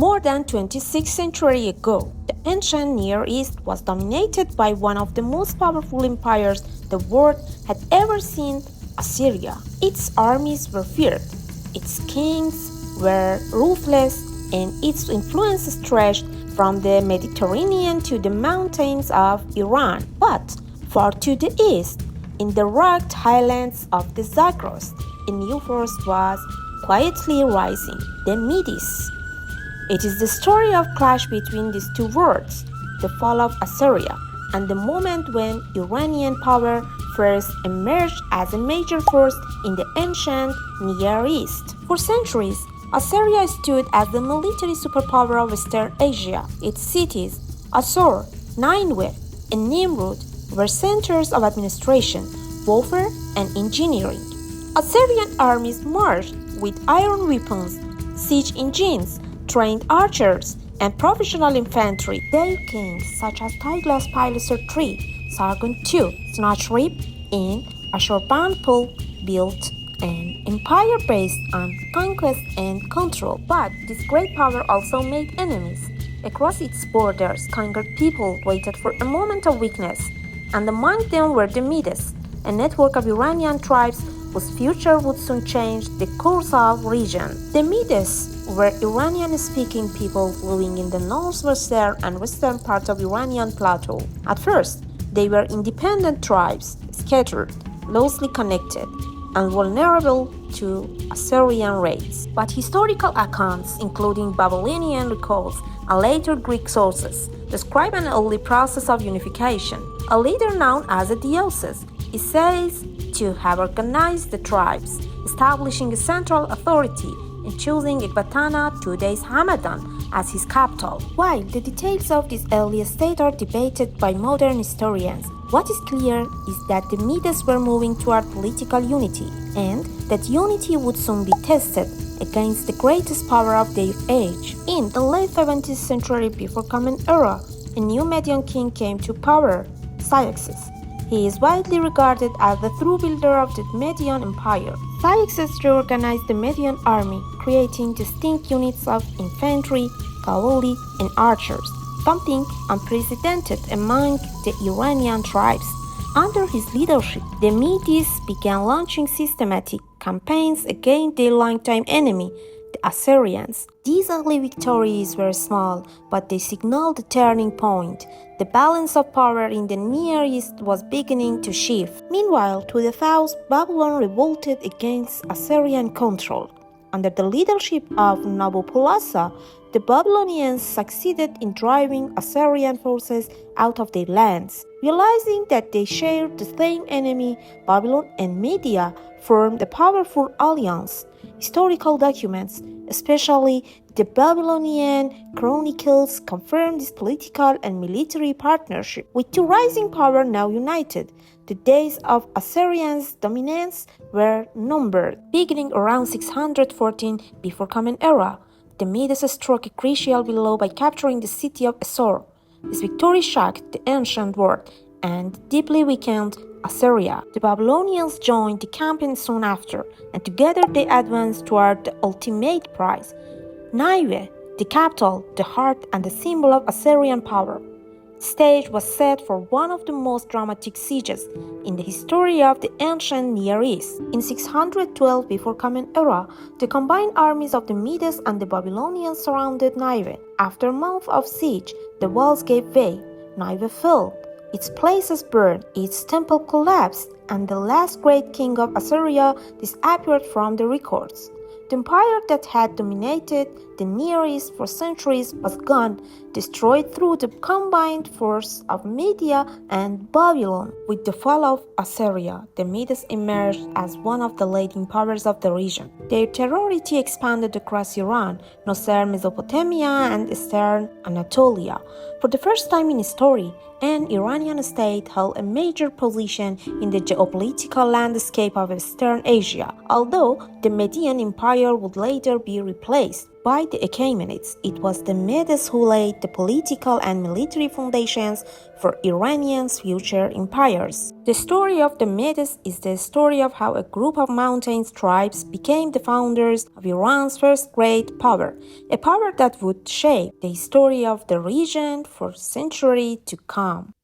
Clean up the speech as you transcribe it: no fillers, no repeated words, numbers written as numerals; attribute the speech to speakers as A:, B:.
A: More than 26 centuries ago, the ancient Near East was dominated by one of the most powerful empires the world had ever seen, Assyria. Its armies were feared, its kings were ruthless, and its influence stretched from the Mediterranean to the mountains of Iran. But far to the east, in the rugged highlands of the Zagros, a new force was quietly rising, the Medes. It is the story of clash between these two worlds, the fall of Assyria, and the moment when Iranian power first emerged as a major force in the ancient Near East. For centuries, Assyria stood as the military superpower of Western Asia. Its cities, Assur, Nineveh, and Nimrud, were centers of administration, warfare, and engineering. Assyrian armies marched with iron weapons, siege engines, trained archers, and professional infantry. Their kings, such as Tiglath-Pileser III, Sargon II, Sennacherib, and Ashurbanipal, built an empire based on conquest and control. But this great power also made enemies. Across its borders, conquered people waited for a moment of weakness, and among them were the Medes, a network of Iranian tribes whose future would soon change the course of the region. The Medes were Iranian-speaking people living in the northwestern and western parts of Iranian plateau. At first, they were independent tribes, scattered, loosely connected, and vulnerable to Assyrian raids. But historical accounts, including Babylonian records and later Greek sources, describe an early process of unification. A leader known as a decisive is said to have organized the tribes, establishing a central authority and choosing Ecbatana, today's Hamadan, as his capital. While the details of this early state are debated by modern historians, what is clear is that the Medes were moving toward political unity, and that unity would soon be tested against the greatest power of their age. In the late 17th century before Common Era, a new Median king came to power, Cyaxares. He is widely regarded as the true builder of the Median Empire. Cyaxares reorganized the Median army, creating distinct units of infantry, cavalry, and archers, something unprecedented among the Iranian tribes. Under his leadership, the Medes began launching systematic campaigns against their longtime enemy, the Assyrians. These early victories were small, but they signaled a turning point. The balance of power in the Near East was beginning to shift. Meanwhile, to the south, Babylon revolted against Assyrian control. Under the leadership of Nabopolassar, the Babylonians succeeded in driving Assyrian forces out of their lands. Realizing that they shared the same enemy, Babylon and Media formed a powerful alliance. Historical documents, especially the Babylonian Chronicles, confirm this political and military partnership. With two rising powers now united, the days of Assyrians' dominance were numbered. Beginning around 614 before Common Era, the Medes struck a crucial blow by capturing the city of Assur. This victory shocked the ancient world and deeply weakened Assyria. The Babylonians joined the campaign soon after, and together they advanced toward the ultimate prize, Nineveh, the capital, the heart, and the symbol of Assyrian power. The stage was set for one of the most dramatic sieges in the history of the ancient Near East. In 612 before Common Era, the combined armies of the Medes and the Babylonians surrounded Nineveh. After months of siege, the walls gave way, Nineveh fell, its places burned, its temple collapsed, and the last great king of Assyria disappeared from the records. The empire that had dominated the Near East for centuries was gone, destroyed through the combined force of Media and Babylon. With the fall of Assyria, the Medes emerged as one of the leading powers of the region. Their territory expanded across Iran, northern Mesopotamia, and eastern Anatolia. For the first time in history, an Iranian state held a major position in the geopolitical landscape of Western Asia, although the Median Empire would later be replaced by the Achaemenids. It was the Medes who laid the political and military foundations for Iranian's future empires. The story of the Medes is the story of how a group of mountain tribes became the founders of Iran's first great power, a power that would shape the history of the region for centuries to come.